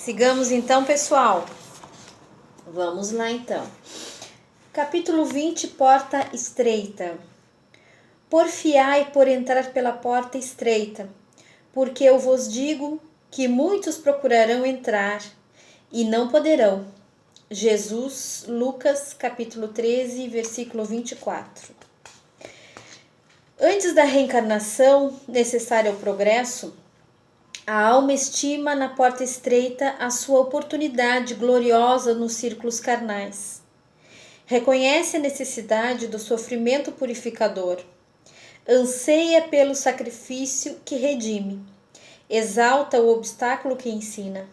Sigamos então, pessoal. Vamos lá então. Capítulo 20, porta estreita. Porfiai por entrar pela porta estreita, porque eu vos digo que muitos procurarão entrar e não poderão. Jesus, Lucas, capítulo 13, versículo 24. Antes da reencarnação, necessária ao progresso, a alma estima na porta estreita a sua oportunidade gloriosa nos círculos carnais. Reconhece a necessidade do sofrimento purificador. Anseia pelo sacrifício que redime. Exalta o obstáculo que ensina.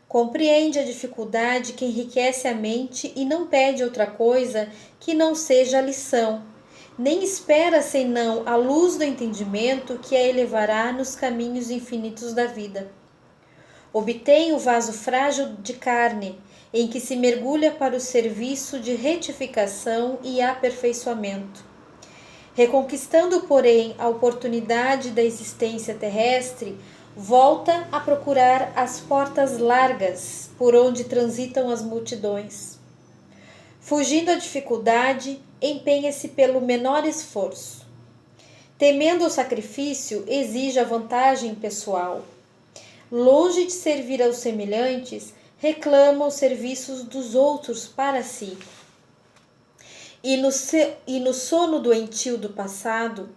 Compreende a dificuldade que enriquece a mente e não pede outra coisa que não seja a lição, nem espera senão a luz do entendimento que a elevará nos caminhos infinitos da vida. Obtém o vaso frágil de carne, em que se mergulha para o serviço de retificação e aperfeiçoamento. Reconquistando, porém, a oportunidade da existência terrestre, volta a procurar as portas largas por onde transitam as multidões. Fugindo à dificuldade, empenha-se pelo menor esforço. Temendo o sacrifício, exige a vantagem pessoal. Longe de servir aos semelhantes, reclama os serviços dos outros para si. E no sono doentio do passado,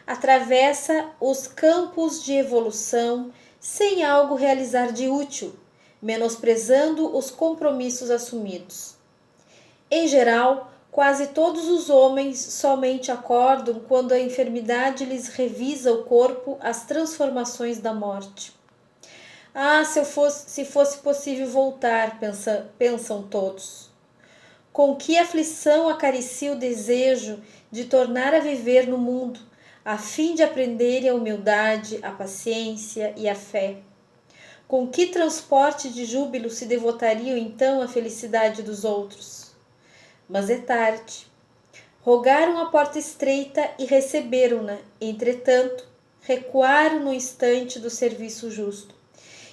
atravessa os campos de evolução sem algo realizar de útil, menosprezando os compromissos assumidos. Em geral, quase todos os homens somente acordam quando a enfermidade lhes revisa o corpo as transformações da morte. Ah, se fosse possível voltar, pensam todos. Com que aflição acaricia o desejo de tornar a viver no mundo, a fim de aprenderem a humildade, a paciência e a fé. Com que transporte de júbilo se devotariam então à felicidade dos outros? Mas é tarde. Rogaram a porta estreita e receberam-na, entretanto, recuaram no instante do serviço justo.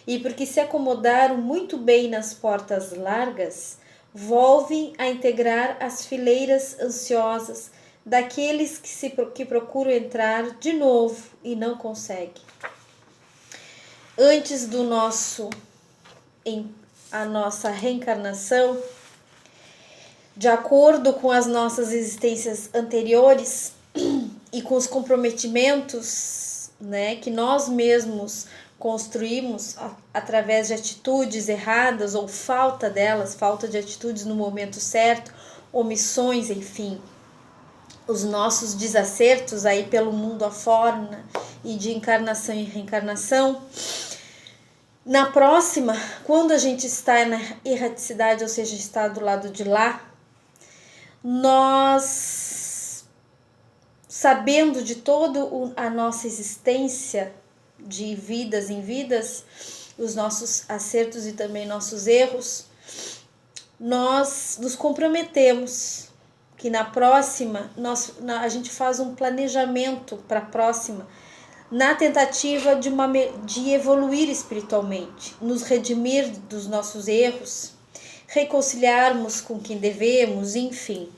E porque se acomodaram muito bem nas portas largas, volvem a integrar as fileiras ansiosas daqueles que procuram entrar de novo e não conseguem. Antes a nossa reencarnação, de acordo com as nossas existências anteriores e com os comprometimentos, que nós mesmos construímos através de atitudes erradas ou falta delas, falta de atitudes no momento certo, omissões, enfim, os nossos desacertos aí pelo mundo afora e de encarnação e reencarnação. Na próxima, quando a gente está na erraticidade, ou seja, está do lado de lá, nós, sabendo de toda a nossa existência, de vidas em vidas, os nossos acertos e também nossos erros, nós nos comprometemos que na próxima a gente faz um planejamento para a próxima, na tentativa de evoluir espiritualmente, nos redimir dos nossos erros, reconciliarmos com quem devemos, enfim.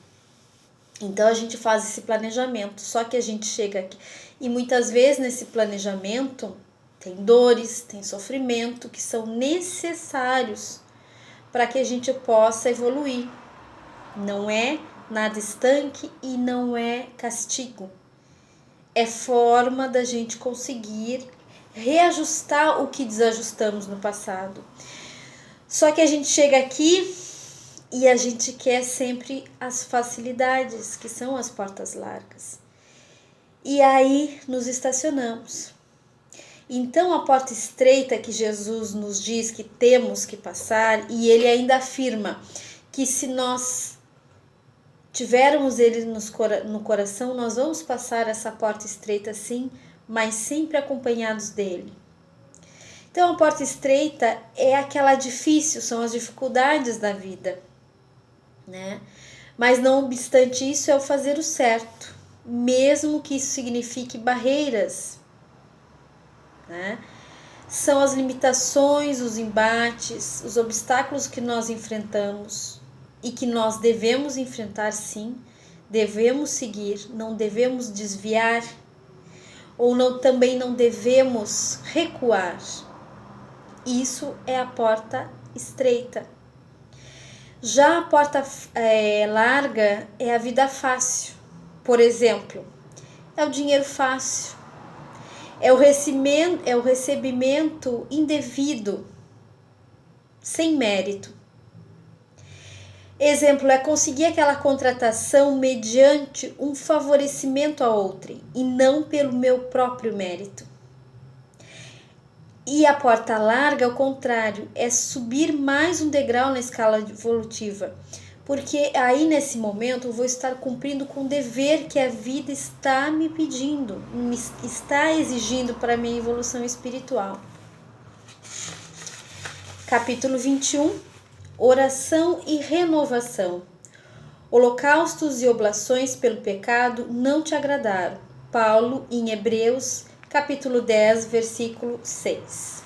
Então a gente faz esse planejamento, só que a gente chega aqui e muitas vezes nesse planejamento tem dores, tem sofrimento que são necessários para que a gente possa evoluir. Não é nada estanque e não é castigo. É forma da gente conseguir reajustar o que desajustamos no passado. Só que a gente chega aqui e a gente quer sempre as facilidades, que são as portas largas. E aí nos estacionamos. Então a porta estreita que Jesus nos diz que temos que passar, e ele ainda afirma que se nós tivermos ele no coração, nós vamos passar essa porta estreita sim, mas sempre acompanhados dele. Então a porta estreita é aquela difícil, são as dificuldades da vida, Mas não obstante isso é o fazer o certo, mesmo que isso signifique barreiras, São as limitações, os embates, os obstáculos que nós enfrentamos e que nós devemos enfrentar, sim, devemos seguir, não devemos desviar ou também não devemos recuar. Isso é a porta estreita. Já a porta larga é a vida fácil. Por exemplo, é o dinheiro fácil, é o recebimento indevido, sem mérito. Exemplo, é conseguir aquela contratação mediante um favorecimento a outrem e não pelo meu próprio mérito. E a porta larga, ao contrário, é subir mais um degrau na escala evolutiva, porque aí nesse momento eu vou estar cumprindo com o dever que a vida está me pedindo, está exigindo para a minha evolução espiritual. Capítulo 21, Oração e Renovação. Holocaustos e oblações pelo pecado não te agradaram. Paulo, em Hebreus, capítulo 10, versículo 6.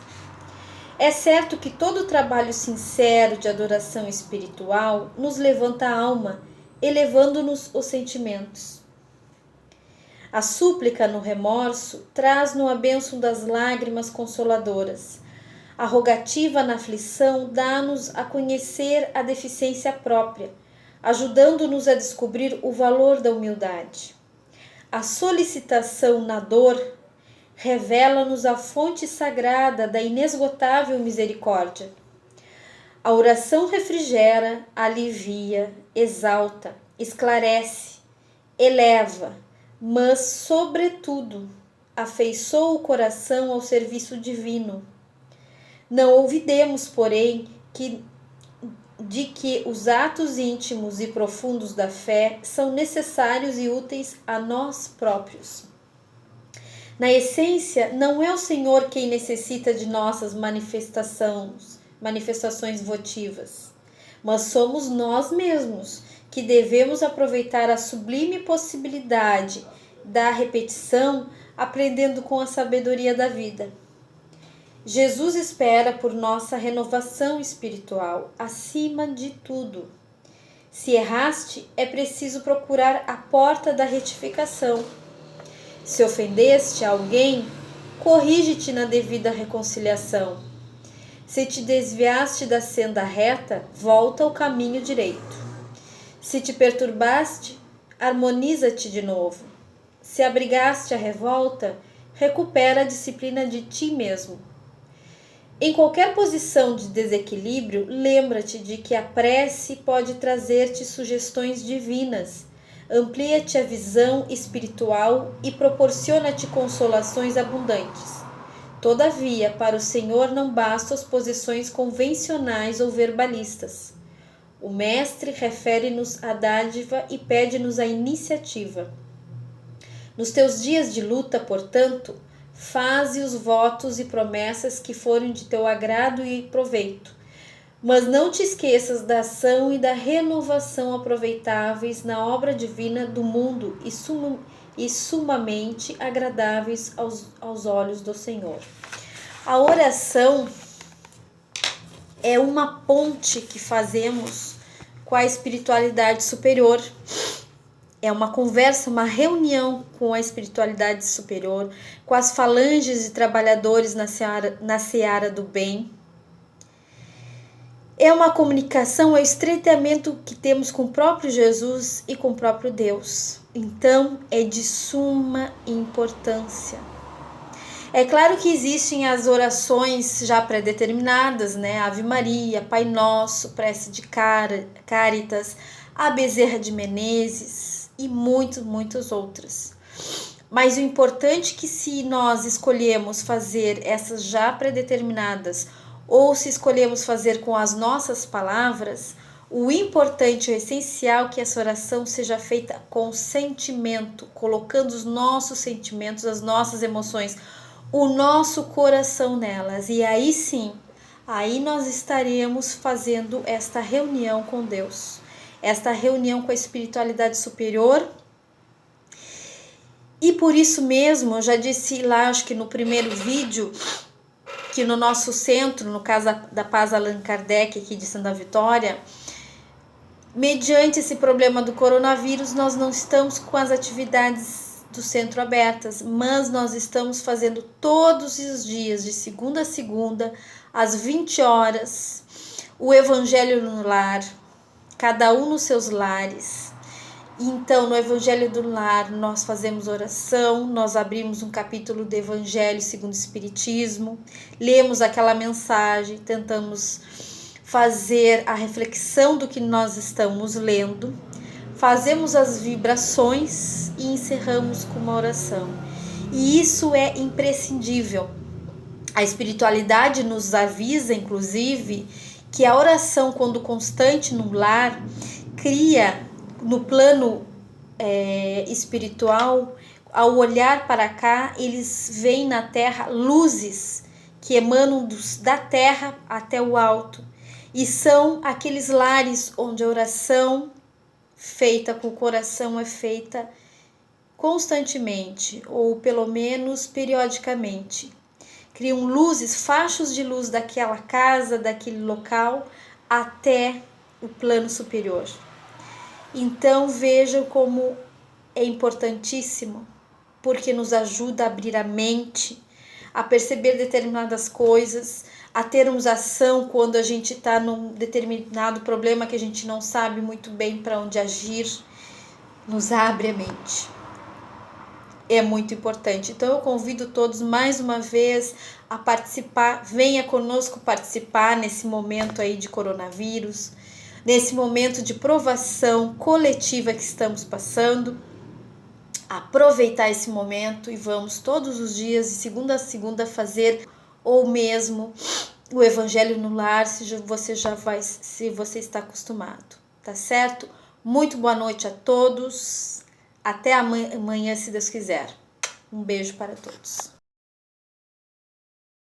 É certo que todo trabalho sincero de adoração espiritual nos levanta a alma, elevando-nos os sentimentos. A súplica no remorso traz-nos a bênção das lágrimas consoladoras. A rogativa na aflição dá-nos a conhecer a deficiência própria, ajudando-nos a descobrir o valor da humildade. A solicitação na dor revela-nos a fonte sagrada da inesgotável misericórdia. A oração refrigera, alivia, exalta, esclarece, eleva, mas, sobretudo, afeiçoa o coração ao serviço divino. Não olvidemos, porém, de que os atos íntimos e profundos da fé são necessários e úteis a nós próprios. Na essência, não é o Senhor quem necessita de nossas manifestações votivas, mas somos nós mesmos que devemos aproveitar a sublime possibilidade da repetição, aprendendo com a sabedoria da vida. Jesus espera por nossa renovação espiritual, acima de tudo. Se erraste, é preciso procurar a porta da retificação. Se ofendeste alguém, corrige-te na devida reconciliação. Se te desviaste da senda reta, volta ao caminho direito. Se te perturbaste, harmoniza-te de novo. Se abrigaste a revolta, recupera a disciplina de ti mesmo. Em qualquer posição de desequilíbrio, lembra-te de que a prece pode trazer-te sugestões divinas, amplia-te a visão espiritual e proporciona-te consolações abundantes. Todavia, para o Senhor não bastam as posições convencionais ou verbalistas. O Mestre refere-nos a dádiva e pede-nos a iniciativa. Nos teus dias de luta, portanto, faze os votos e promessas que forem de teu agrado e proveito, mas não te esqueças da ação e da renovação aproveitáveis na obra divina do mundo e sumamente agradáveis aos olhos do Senhor. A oração é uma ponte que fazemos com a espiritualidade superior. É uma conversa, uma reunião com a espiritualidade superior, com as falanges de trabalhadores na seara do bem. É uma comunicação, é o estreitamento que temos com o próprio Jesus e com o próprio Deus. Então, é de suma importância. É claro que existem as orações já pré-determinadas, né? Ave Maria, Pai Nosso, Prece de Cáritas, a Bezerra de Menezes e muitas outras. Mas o importante é que se nós escolhemos fazer essas já pré-determinadas ou se escolhemos fazer com as nossas palavras, o importante, o essencial é que essa oração seja feita com sentimento, colocando os nossos sentimentos, as nossas emoções, o nosso coração nelas. E aí sim, aí nós estaremos fazendo esta reunião com Deus, esta reunião com a espiritualidade superior. E por isso mesmo, eu já disse lá, acho que no primeiro vídeo, que no nosso centro, no caso da Paz Allan Kardec aqui de Santa Vitória, mediante esse problema do coronavírus, nós não estamos com as atividades do centro abertas, mas nós estamos fazendo todos os dias, de segunda a segunda, às 20 horas, o Evangelho no Lar, cada um nos seus lares. Então, no Evangelho do Lar, nós fazemos oração, nós abrimos um capítulo do Evangelho segundo o Espiritismo, lemos aquela mensagem, tentamos fazer a reflexão do que nós estamos lendo, fazemos as vibrações e encerramos com uma oração. E isso é imprescindível. A espiritualidade nos avisa, inclusive, que a oração, quando constante no lar, cria no plano espiritual, ao olhar para cá, eles veem na terra luzes que emanam da terra até o alto. E são aqueles lares onde a oração feita com o coração é feita constantemente, ou pelo menos periodicamente. Criam luzes, fachos de luz daquela casa, daquele local, até o plano superior. Então vejam como é importantíssimo, porque nos ajuda a abrir a mente, a perceber determinadas coisas, a termos ação quando a gente está num determinado problema que a gente não sabe muito bem para onde agir, nos abre a mente. É muito importante. Então eu convido todos mais uma vez a participar, venha conosco participar nesse momento aí de coronavírus, nesse momento de provação coletiva que estamos passando. Aproveitar esse momento e vamos todos os dias, de segunda a segunda, fazer ou mesmo o Evangelho no Lar, se você está acostumado, tá certo? Muito boa noite a todos, até amanhã, se Deus quiser. Um beijo para todos.